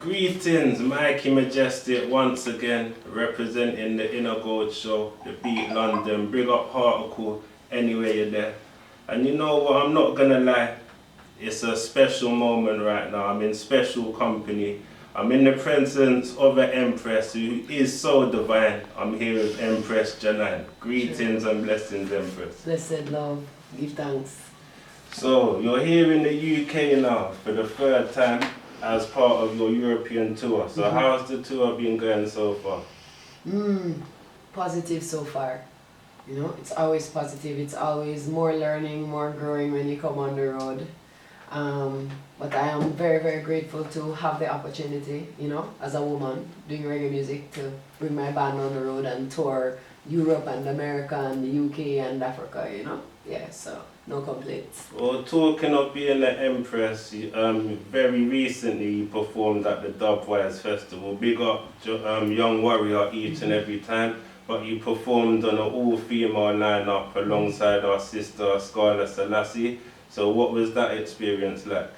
Greetings, Mikey Majestic once again, representing the Inner Gold Show, the Beat London, big up Particle, anywhere you're there. And you know what, I'm not gonna lie, it's a special moment right now. I'm in special company. I'm in the presence of an Empress who is so divine. I'm here with Empress Jah9. Greetings and blessings, Empress. Blessed love, give thanks. So, you're here in the UK now for the third time as part of your European tour. So how's the tour been going so far? Positive so far. You know, it's always positive. It's always more learning, more growing when you come on the road. But I am very, very grateful to have the opportunity, you know, as a woman doing reggae music, to bring my band on the road and tour Europe and America and the UK and Africa, you know. Yeah, so no complaints. Well, talking of being an Empress, very recently you performed at the Dubwise Festival. Big up Young Warrior each and every time, but you performed on an all-female lineup alongside our sister Scarlett Selassie. So what was that experience like?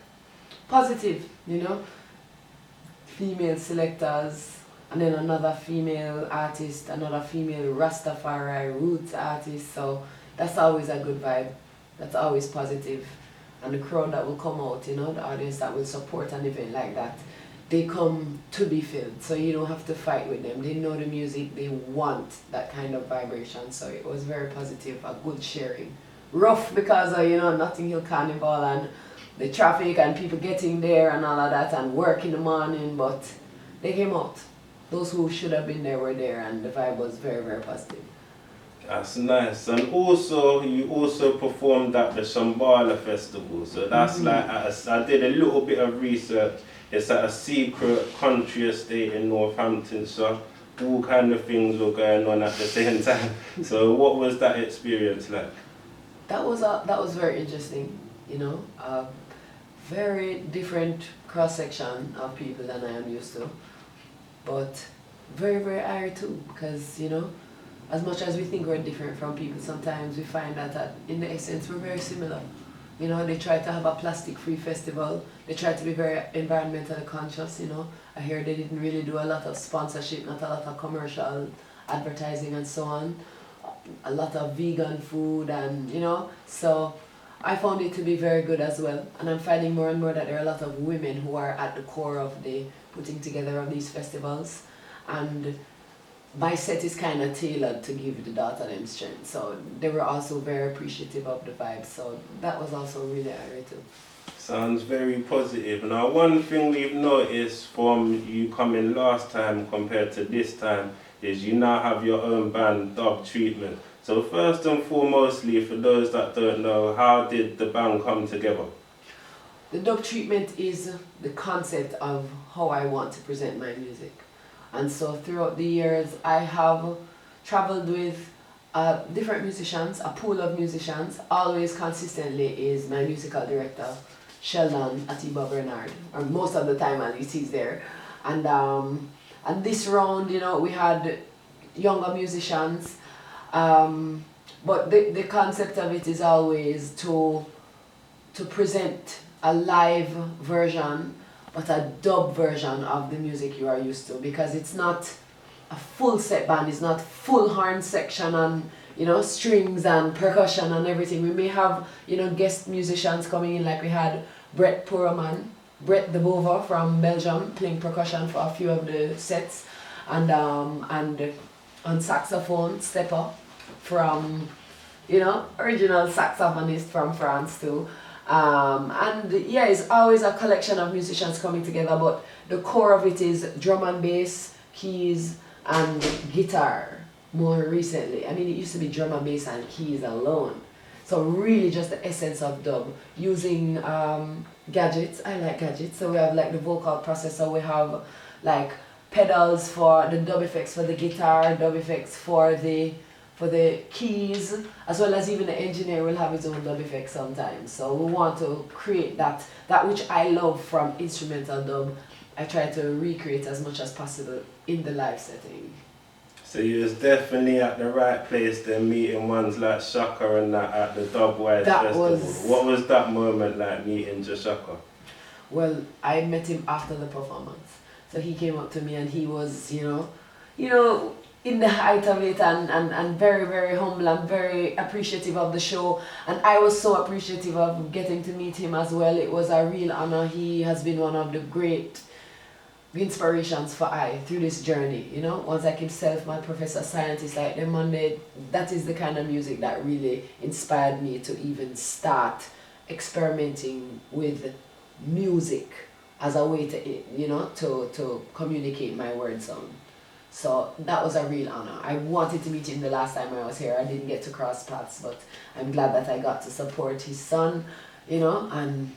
Positive, you know. Female selectors, and then another female artist, another female Rastafari roots artist, so that's always a good vibe. That's always positive. And the crowd that will come out, you know, the audience that will support an event like that, they come to be filled, so you don't have to fight with them. They know the music, they want that kind of vibration, so it was very positive, a good sharing. Rough because of, you know, Notting Hill Carnival and the traffic and people getting there and all of that and work in the morning, but they came out. Those who should have been there were there, and the vibe was very, very positive. That's nice. And also, you also performed at the Shambhala Festival. So that's like, I did a little bit of research. It's at a secret country estate in Northamptonshire. All kind of things were going on at the same time. So what was that experience like? That was very interesting, you know. Very different cross-section of people than I am used to. But very, very airy too, because, you know, as much as we think we're different from people, sometimes we find that in the essence we're very similar. You know, they try to have a plastic-free festival. They try to be very environmentally conscious, you know. I hear they didn't really do a lot of sponsorship, not a lot of commercial advertising and so on. A lot of vegan food and, you know, so I found it to be very good as well. And I'm finding more and more that there are a lot of women who are at the core of the putting together of these festivals. And my set is kind of tailored to give the daughter them strength. So they were also very appreciative of the vibe. So that was also really airy too. Sounds very positive. Now, one thing we've noticed from you coming last time compared to this time is you now have your own band, Dub Treatment. So first and foremostly, for those that don't know, how did the band come together? The Dub Treatment is the concept of how I want to present my music. And so throughout the years, I have traveled with different musicians, a pool of musicians. Always consistently is my musical director, Sheldon Atiba Bernard, or most of the time at least he's there. And this round, you know, we had younger musicians, but the concept of it is always to present a live version, but a dub version of the music you are used to, because it's not a full set band, it's not full horn section and, you know, strings and percussion and everything. We may have, you know, guest musicians coming in, like we had Brett de Bova from Belgium playing percussion for a few of the sets, and on saxophone, Stepper from, you know, original saxophonist from France too. And yeah, it's always a collection of musicians coming together, but the core of it is drum and bass, keys, and guitar more recently. I mean, it used to be drum and bass and keys alone. So really just the essence of dub, using gadgets. I like gadgets, so we have like the vocal processor, we have like pedals for the dub effects for the guitar, dub effects for the keys, as well as even the engineer will have his own dub effects sometimes. So we want to create that which I love from instrumental dub. I try to recreate as much as possible in the live setting. So you was definitely at the right place then, meeting ones like Shaka and that at the Dubwise Festival. What was that moment like, meeting Shaka? Well, I met him after the performance. So he came up to me and he was, in the height of it and very, very humble and very appreciative of the show. And I was so appreciative of getting to meet him as well. It was a real honor. He has been one of the great inspirations for I through this journey, Ones like himself, my professor, scientists like them, and that is the kind of music that really inspired me to even start experimenting with music as a way to communicate my words on. So that was a real honor. I wanted to meet him the last time I was here. I didn't get to cross paths, but I'm glad that I got to support his son, and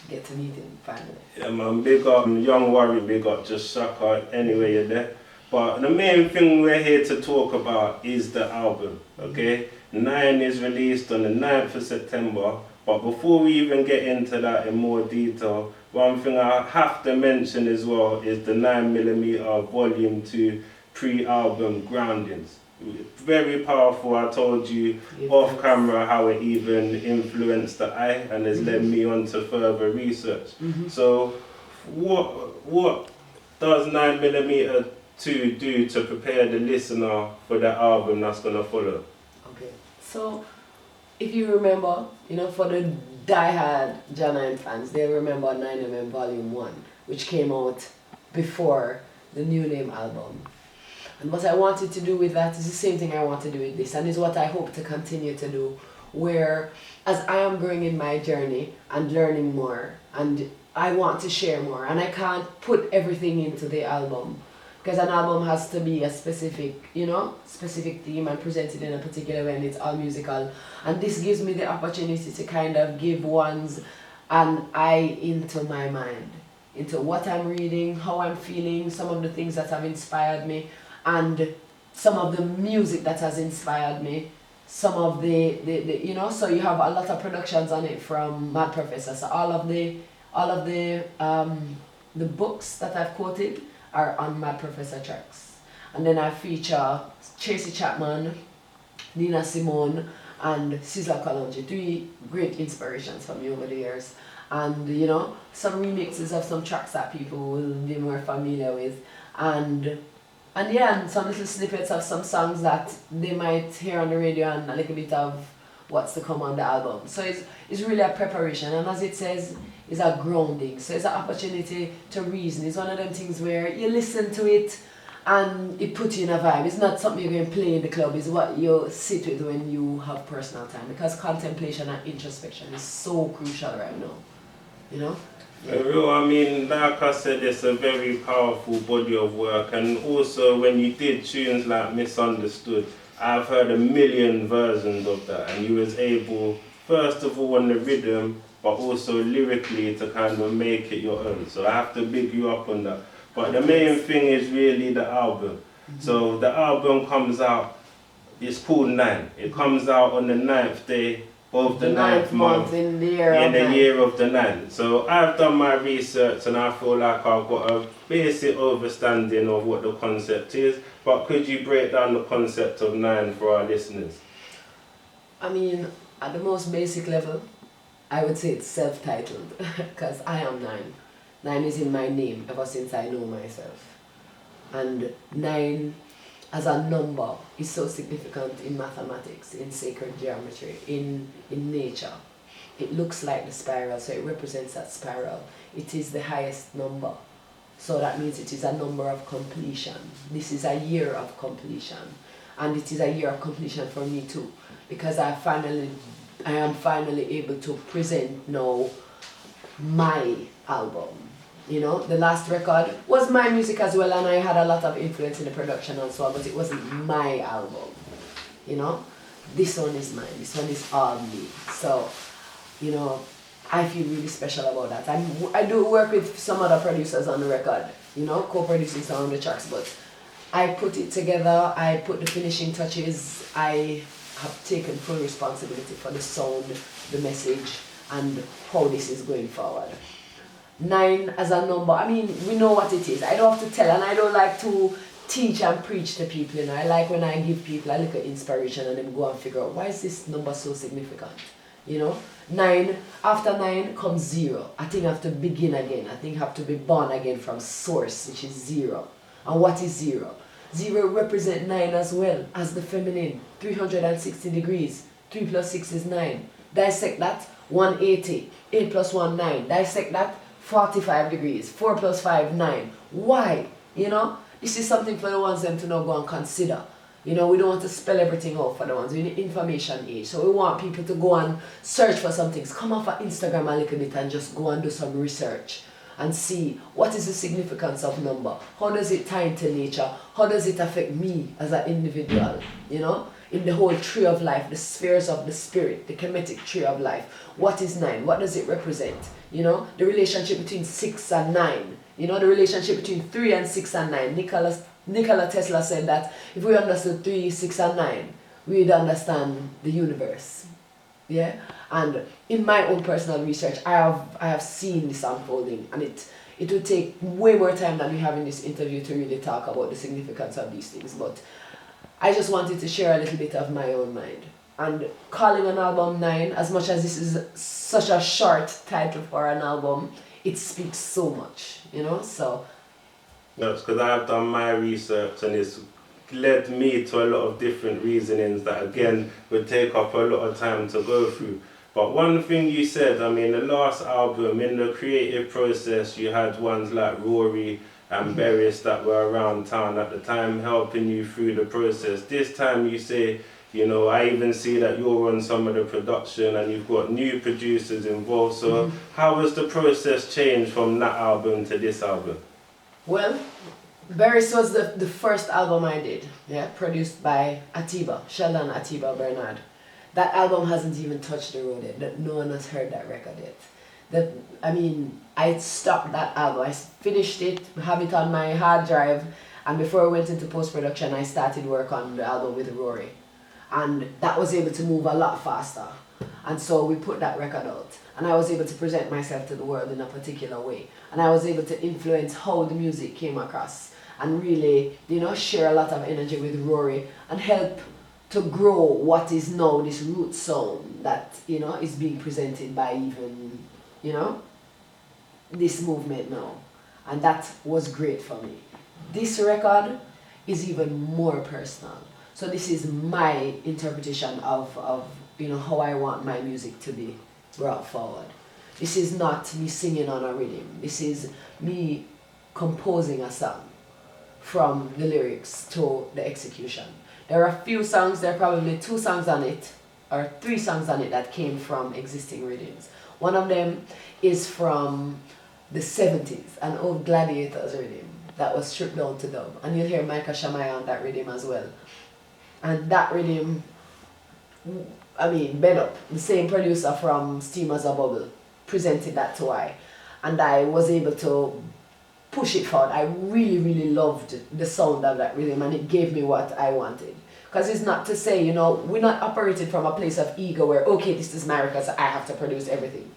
get to meet him finally. Yeah, man, big up Young Warrior, big up Just Shaka, anyway you're there. But the main thing we're here to talk about is the album, okay? 9 is released on the 9th of September, but before we even get into that in more detail, one thing I have to mention as well is the 9mm Volume 2 pre-album Groundings. Very powerful. I told you off camera how it even influenced the eye and has led me on to further research. So what does 9mm 2 do to prepare the listener for the album that's going to follow? Okay, so if you remember, for the die-hard Jah9 fans, they remember 9mm Volume 1, which came out before the New Name album. And what I wanted to do with that is the same thing I want to do with this, and is what I hope to continue to do, where as I am growing in my journey and learning more, and I want to share more, and I can't put everything into the album, because an album has to be a specific theme and presented in a particular way, and it's all musical. And this gives me the opportunity to kind of give ones an eye into my mind, into what I'm reading, how I'm feeling, some of the things that have inspired me, and some of the music that has inspired me, some of the so you have a lot of productions on it from Mad Professor. So all of the books that I've quoted are on Mad Professor tracks. And then I feature Tracy Chapman, Nina Simone, and Sizzla Kalonji, 3 great inspirations for me over the years. And some remixes of some tracks that people will be more familiar with. And some little snippets of some songs that they might hear on the radio, and a little bit of what's to come on the album. So it's really a preparation, and as it says, it's a grounding. So it's an opportunity to reason. It's one of them things where you listen to it and it puts you in a vibe. It's not something you're going to play in the club. It's what you sit with when you have personal time, because contemplation and introspection is so crucial right now. I mean, like I said, it's a very powerful body of work, and also when you did tunes like Misunderstood, I've heard a million versions of that, and you was able, first of all on the rhythm, but also lyrically to kind of make it your own. So I have to big you up on that. But the main thing is really the album. So the album comes out, it's called 9. It comes out on the 9th day of the 9th month in the year of the 9th. So I've done my research and I feel like I've got a basic understanding of what the concept is, but could you break down the concept of 9 for our listeners? I mean, at the most basic level, I would say it's self-titled, because I am 9. 9 is in my name ever since I know myself. And 9 as a number is so significant in mathematics, in sacred geometry, in nature. It looks like the spiral, so it represents that spiral. It is the highest number. So that means it is a number of completion. This is a year of completion. And it is a year of completion for me too, because I am finally able to present now my album. The last record was my music as well, and I had a lot of influence in the production and so on, but it wasn't my album. This one is mine. This one is all me. So, I feel really special about that. I do work with some other producers on the record, co-producing some of the tracks, but I put it together, I put the finishing touches, I have taken full responsibility for the sound, the message, and how this is going forward. 9 as a number, I mean, we know what it is. I don't have to tell, and I don't like to teach and preach to people, I like when I give people a little inspiration and them go and figure out, why is this number so significant? you know. 9, after 9 comes 0. A thing have to begin again. A thing have to be born again from source, which is 0. And what is 0? 0 represent 9 as well as the feminine. 360 degrees. 3 plus 6 is 9. Dissect that, 180. 8 plus 1, 9. Dissect that, 45 degrees. 4 plus 5, 9. Why? You know, this is something for the ones them to now go and consider. You know, we don't want to spell everything out for the ones. We need information age. So we want people to go and search for some things. Come off of Instagram a little bit and just go and do some research and see what is the significance of number. How does it tie into nature? How does it affect me as an individual? You know, in the whole tree of life, the spheres of the spirit, the chemetic tree of life. What is 9? What does it represent? You know, the relationship between 6 and 9. You know, the relationship between 3 and 6 and 9. Nikola Tesla said that if we understood 3, 6 and 9, we'd understand the universe. Yeah? And in my own personal research, I have seen this unfolding, and it would take way more time than we have in this interview to really talk about the significance of these things. But I just wanted to share a little bit of my own mind. And calling an album 9, as much as this is such a short title for an album, it speaks so much, you know? So that's because I've done my research, and it's led me to a lot of different reasonings that again would take up a lot of time to go through. But one thing you said, I mean, the last album, in the creative process, you had ones like Rory and Berries that were around town at the time helping you through the process. This time you say, you know, I even see that you're on some of the production and you've got new producers involved. So how has the process changed from that album to this album? Well, Berries was the first album I did, yeah, produced by Atiba, Sheldon Atiba Bernard. That album hasn't even touched the road yet. That no one has heard that record yet. I stopped that album. I finished it, have it on my hard drive, and before I went into post-production, I started work on the album with Rory. And that was able to move a lot faster. And so we put that record out. And I was able to present myself to the world in a particular way. And I was able to influence how the music came across. And really, you know, share a lot of energy with Rory and help to grow what is now this root sound that, you know, is being presented by even, you know, this movement now. And that was great for me. This record is even more personal. So this is my interpretation of you know, how I want my music to be brought forward. This is not me singing on a rhythm. This is me composing a song from the lyrics to the execution. There are a few songs, there are probably 2 songs on it, or 3 songs on it that came from existing rhythms. One of them is from the 70s, an old Gladiator's rhythm that was stripped down to dub. And you'll hear Micah Shamaya on that rhythm as well. And that rhythm, I mean, Ben Up, the same producer from Steam as a Bubble, presented that to I. And I was able to push it forward. I really, really loved the sound of that rhythm, and it gave me what I wanted. Because it's not to say, you know, we're not operating from a place of ego where, okay, this is my record, so I have to produce everything.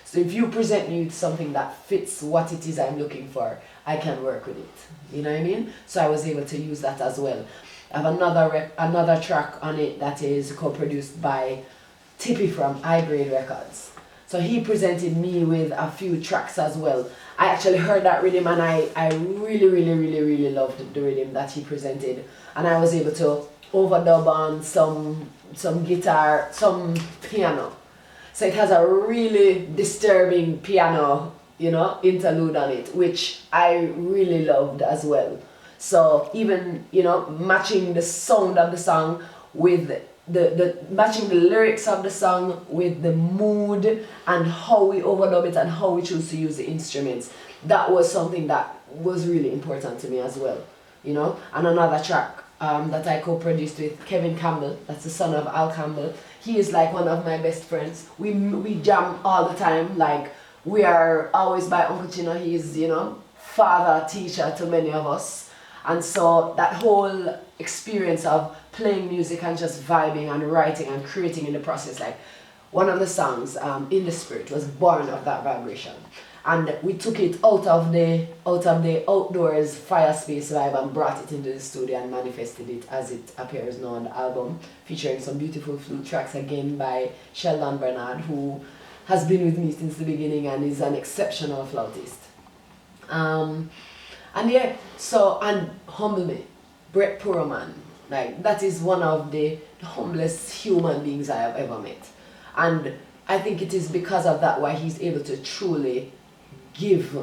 So if you present me with something that fits what it is I'm looking for, I can work with it. You know what I mean? So I was able to use that as well. I have another track on it that is co-produced by Tippy from High Grade Records. So he presented me with a few tracks as well. I actually heard that rhythm, and I really, really, really, really loved the rhythm that he presented. And I was able to overdub on some guitar, some piano. So it has a really disturbing piano, you know, interlude on it, which I really loved as well. So even, you know, matching the sound of the song with matching the lyrics of the song with the mood and how we overdub it and how we choose to use the instruments, that was something that was really important to me as well, you know. And another track that I co-produced with Kevin Campbell, that's the son of Al Campbell. He is like one of my best friends. We jam all the time, like we are always by Uncle Chino. He is, you know, father, teacher to many of us. And so that whole experience of playing music and just vibing and writing and creating in the process, like one of the songs, In the Spirit, was born of that vibration. And we took it out of the outdoors fire space vibe and brought it into the studio and manifested it as it appears now on the album, featuring some beautiful flute tracks again by Sheldon Bernard, who has been with me since the beginning and is an exceptional flautist. And Humble Me, Brett Puraman, like that is one of the humblest human beings I have ever met. And I think it is because of that why he's able to truly give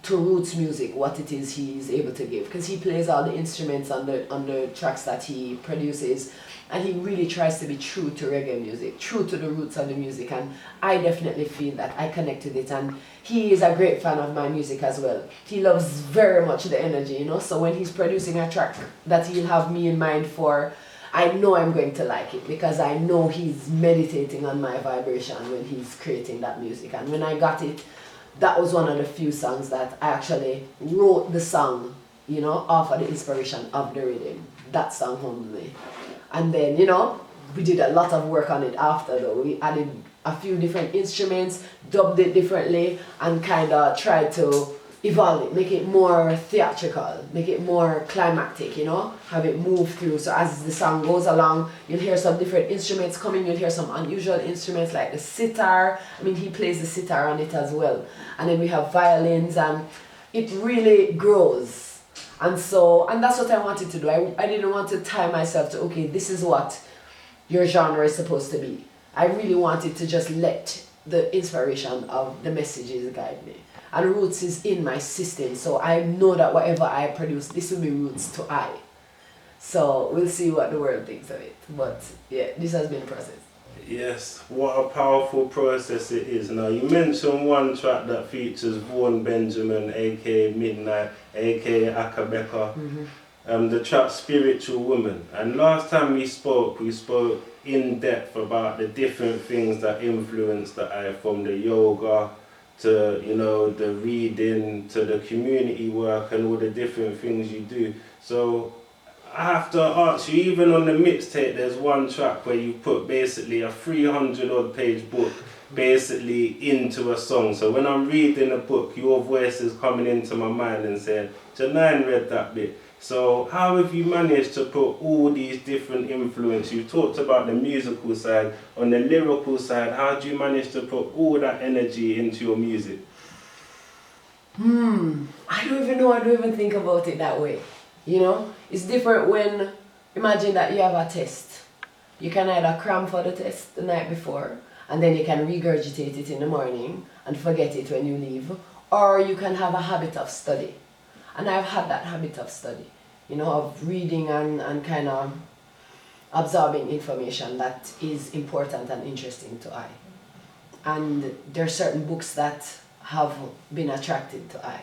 to roots music what it is he's able to give, because he plays all the instruments on the tracks that he produces, and he really tries to be true to reggae music, true to the roots of the music, and I definitely feel that I connect with it. And he is a great fan of my music as well. He loves very much the energy, you know, so when he's producing a track that he'll have me in mind for, I know I'm going to like it, because I know he's meditating on my vibration when he's creating that music. And when I got it, that was one of the few songs that I actually wrote the song, you know, off of the inspiration of the rhythm. That song Humble Me. And then, you know, we did a lot of work on it after though. We added a few different instruments, dubbed it differently, and kind of tried to evolve it, make it more theatrical, make it more climactic, you know, have it move through. So as the song goes along, you'll hear some different instruments coming, you'll hear some unusual instruments like the sitar. I mean, he plays the sitar on it as well. And then we have violins, and it really grows. And that's what I wanted to do. I didn't want to tie myself to, okay, this is what your genre is supposed to be. I really wanted to just let the inspiration of the messages guide me. And roots is in my system, so I know that whatever I produce, this will be roots to I. So we'll see what the world thinks of it. But yeah, this has been a process. Yes, what a powerful process it is. Now, you mentioned one track that features Vaughan Benjamin, aka Midnight, aka Akabeka, the track Spiritual Woman. And last time we spoke in depth about the different things that influence the I, from the yoga to, you know, the reading, to the community work and all the different things you do. So I have to ask you, even on the mixtape, there's one track where you put basically a 300 odd page book basically into a song. So when I'm reading a book, your voice is coming into my mind and saying, Jah9 read that bit. So how have you managed to put all these different influences? You talked about the musical side. On the lyrical side, how do you manage to put all that energy into your music? I don't even know. I don't even think about it that way. You know, it's different when, imagine that you have a test. You can either cram for the test the night before, and then you can regurgitate it in the morning and forget it when you leave. Or you can have a habit of study. And I've had that habit of study, you know, of reading and kind of absorbing information that is important and interesting to I. And there are certain books that have been attracted to I.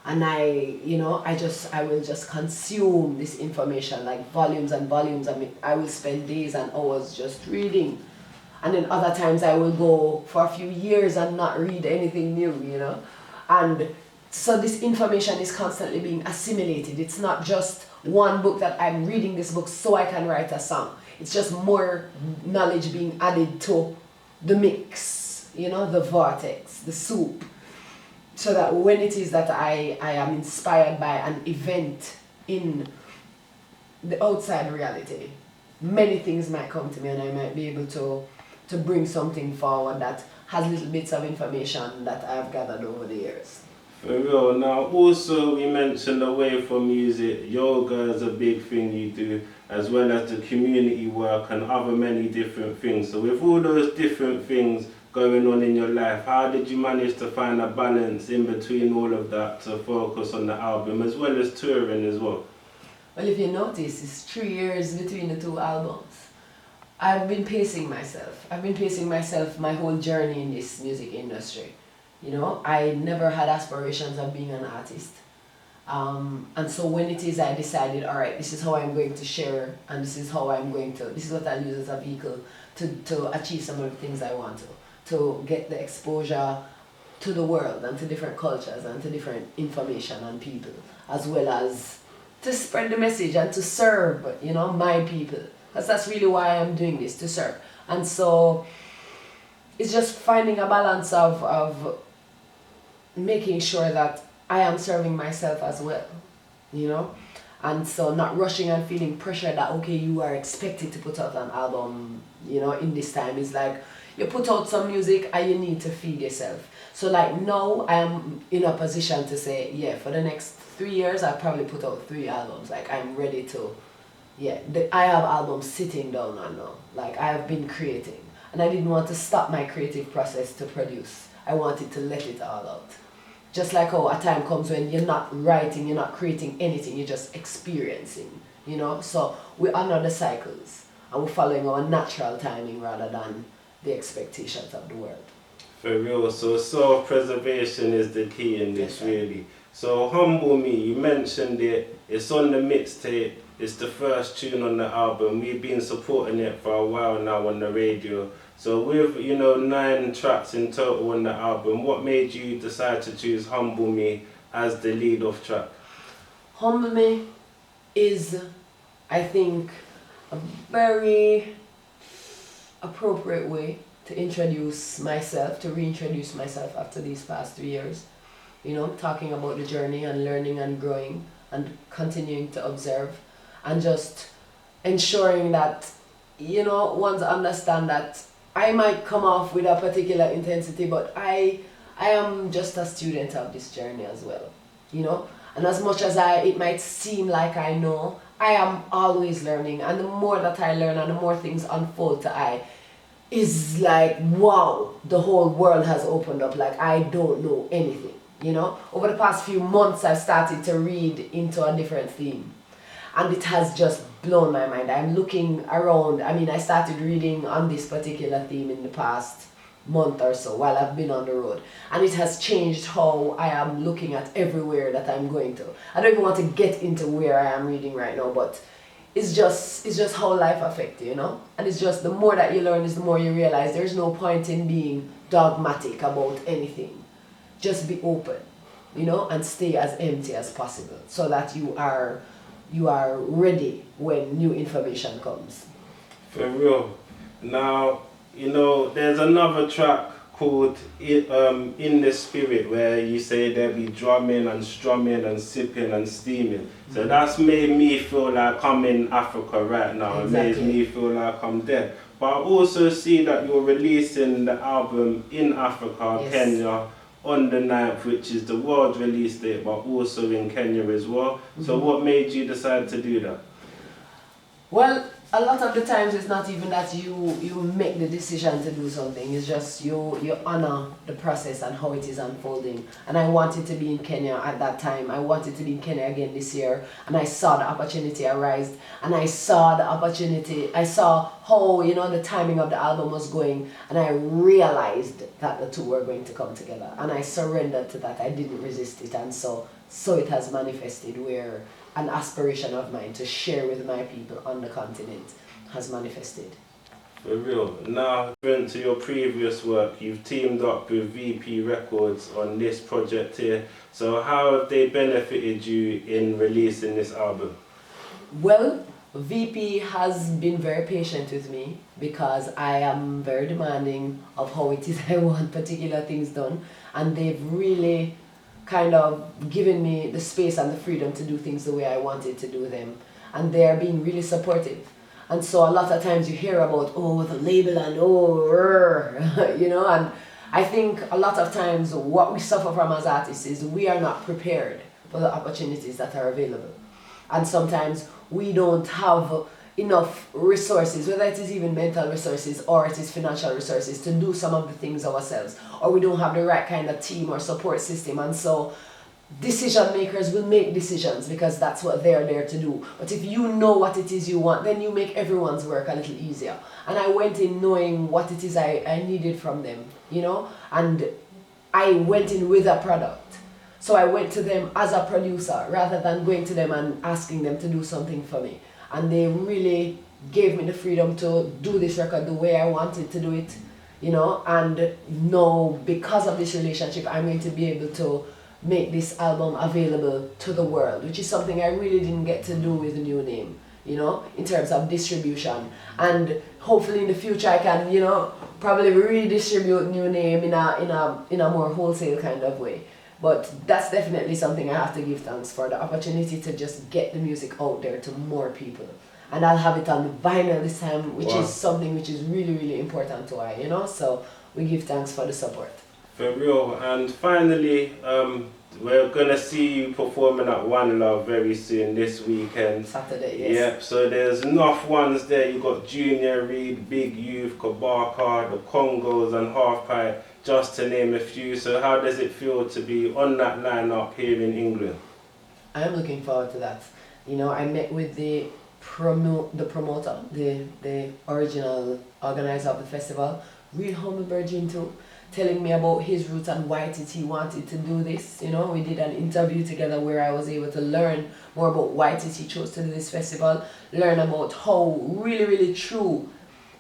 And I will just consume this information like volumes and volumes. I mean, I will spend days and hours just reading. And then other times I will go for a few years and not read anything new, you know. And so this information is constantly being assimilated. It's not just one book that I'm reading this book so I can write a song. It's just more knowledge being added to the mix, you know, the vortex, the soup. So that when it is that I am inspired by an event in the outside reality, many things might come to me and I might be able to bring something forward that has little bits of information that I've gathered over the years. For real. Now, also we mentioned away from music, yoga is a big thing you do, as well as the community work and other many different things. So with all those different things going on in your life, how did you manage to find a balance in between all of that to focus on the album, as well as touring as well? Well, if you notice, it's 3 years between the two albums. I've been pacing myself. I've been pacing myself my whole journey in this music industry. You know, I never had aspirations of being an artist. And so when it is I decided, all right, this is how I'm going to share, and this is what I'll use as a vehicle to achieve some of the things I want to get the exposure to the world and to different cultures and to different information and people, as well as to spread the message and to serve, you know, my people. Because that's really why I'm doing this, to serve. And so it's just finding a balance of making sure that I am serving myself as well, you know? And so not rushing and feeling pressure that, okay, you are expected to put out an album, you know, in this time. It's like, you put out some music and you need to feed yourself. So like now I am in a position to say, yeah, for the next 3 years, I'll probably put out 3 albums. Like I'm ready to, I have albums sitting down right now. Like I have been creating. And I didn't want to stop my creative process to produce. I wanted to let it all out. Just like how a time comes when you're not writing, you're not creating anything, you're just experiencing, you know? So we honor the cycles and we're following our natural timing rather than the expectations of the world. For real, so self-preservation is the key in this, really. So Humble Me, you mentioned it, it's on the mixtape, it's the first tune on the album. We've been supporting it for a while now on the radio. So with, 9 tracks in total on the album, what made you decide to choose Humble Me as the lead-off track? Humble Me is, I think, a very appropriate way to introduce myself, to reintroduce myself after these past 3 years. You know, talking about the journey and learning and growing and continuing to observe and just ensuring that, ones understand that I might come off with a particular intensity, but I am just a student of this journey as well, And as much as it might seem like I know, I am always learning. And the more that I learn and the more things unfold to I, is like, wow, the whole world has opened up. Like, I don't know anything, Over the past few months, I've started to read into a different theme. And it has just blown my mind. I'm looking around. I started reading on this particular theme in the past month or so while I've been on the road. And it has changed how I am looking at everywhere that I'm going to. I don't even want to get into where I am reading right now, but it's just how life affects you, And it's just the more that you learn is the more you realize there's no point in being dogmatic about anything. Just be open, and stay as empty as possible so that you are ready when new information comes. For real. Now, there's another track called In the Spirit where you say there be drumming and strumming and sipping and steaming. So that's made me feel like I'm in Africa right now. Exactly. It makes me feel like I'm there. But I also see that you're releasing the album in Africa, yes. Kenya, on the 9th, which is the world release date, but also in Kenya as well. Mm-hmm. So what made you decide to do that? Well, a lot of the times it's not even that you make the decision to do something, it's just you honor the process and how it is unfolding. And I wanted to be in Kenya at that time. I wanted to be in Kenya again this year, and I saw the opportunity arise, and I saw how, the timing of the album was going, and I realized that the two were going to come together, and I surrendered to that. I didn't resist it, and so it has manifested where an aspiration of mine to share with my people on the continent has manifested. For real. Now, to your previous work, you've teamed up with VP Records on this project here. So how have they benefited you in releasing this album? Well, VP has been very patient with me because I am very demanding of how it is I want particular things done, and they've really kind of given me the space and the freedom to do things the way I wanted to do them. And they're being really supportive. And so a lot of times you hear about, the label and and I think a lot of times what we suffer from as artists is we are not prepared for the opportunities that are available. And sometimes we don't have enough resources, whether it is even mental resources or it is financial resources, to do some of the things ourselves, or we don't have the right kind of team or support system. And so decision makers will make decisions because that's what they're there to do. But if you know what it is you want, then you make everyone's work a little easier. And I went in knowing what it is I needed from them, and I went in with a product. So I went to them as a producer rather than going to them and asking them to do something for me. And they really gave me the freedom to do this record the way I wanted to do it, and now because of this relationship, I'm going to be able to make this album available to the world, which is something I really didn't get to do with the new name, in terms of distribution. And hopefully in the future I can, probably redistribute new name in a more wholesale kind of way. But that's definitely something I have to give thanks for, the opportunity to just get the music out there to more people. And I'll have it on the vinyl this time, which is something which is really, really important to I, you know? So we give thanks for the support. For real. And finally, we're gonna see you performing at One Love very soon this weekend. Saturday, yes. Yep, so there's enough ones there. You got Junior Reed, Big Youth, Kabaka, the Congos and Half Pipe, just to name a few. So how does it feel to be on that lineup here in England? I'm looking forward to that. You know, I met with the promoter, the original organizer of the festival, real humble virgin too, telling me about his roots and why did he wanted to do this. You know, we did an interview together where I was able to learn more about why did he chose to do this festival, learn about how really, really true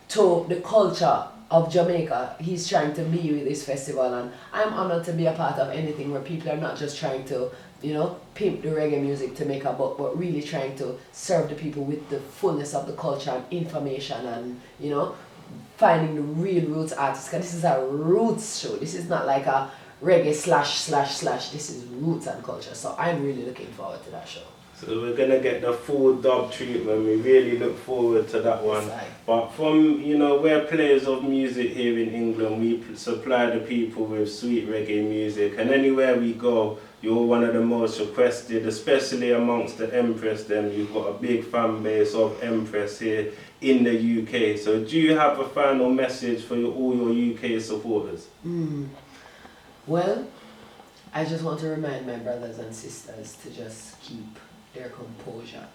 to the culture of Jamaica he's trying to be with this festival. And I'm honored to be a part of anything where people are not just trying to, you know, pimp the reggae music to make a buck, but really trying to serve the people with the fullness of the culture and information and, you know, finding the real roots artists. Because this is a roots show. This is not like a reggae slash. This is roots and culture. So I'm really looking forward to that show. So we're gonna get the full dub treatment. We really look forward to that one. Yes, but from, you know, we're players of music here in England. We supply the people with sweet reggae music, and anywhere we go, you're one of the most requested, especially amongst the Empress. Then you've got a big fan base of Empress here in the UK. So do you have a final message for all your UK supporters? Well, I just want to remind my brothers and sisters to just keep their composure,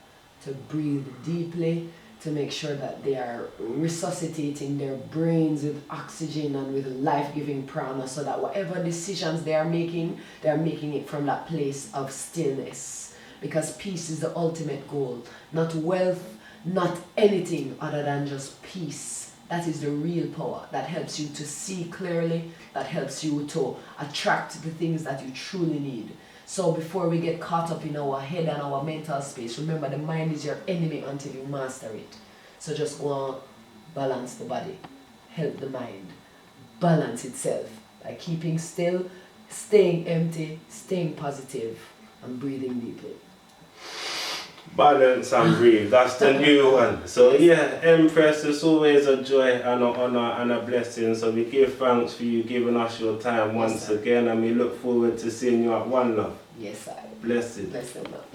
to breathe deeply, to make sure that they are resuscitating their brains with oxygen and with life-giving prana, so that whatever decisions they are making it from that place of stillness. Because peace is the ultimate goal. Not wealth, not anything other than just peace. That is the real power that helps you to see clearly, that helps you to attract the things that you truly need. So before we get caught up in our head and our mental space, remember the mind is your enemy until you master it. So just go on, balance the body, help the mind balance itself by keeping still, staying empty, staying positive, and breathing deeply. Balance and breathe, that's the new one. So yeah, Empress, it's always a joy and an honour and a blessing. So we give thanks for you giving us your time once again, and we look forward to seeing you at One Love. Yes, I. Blessed. Bless them, love.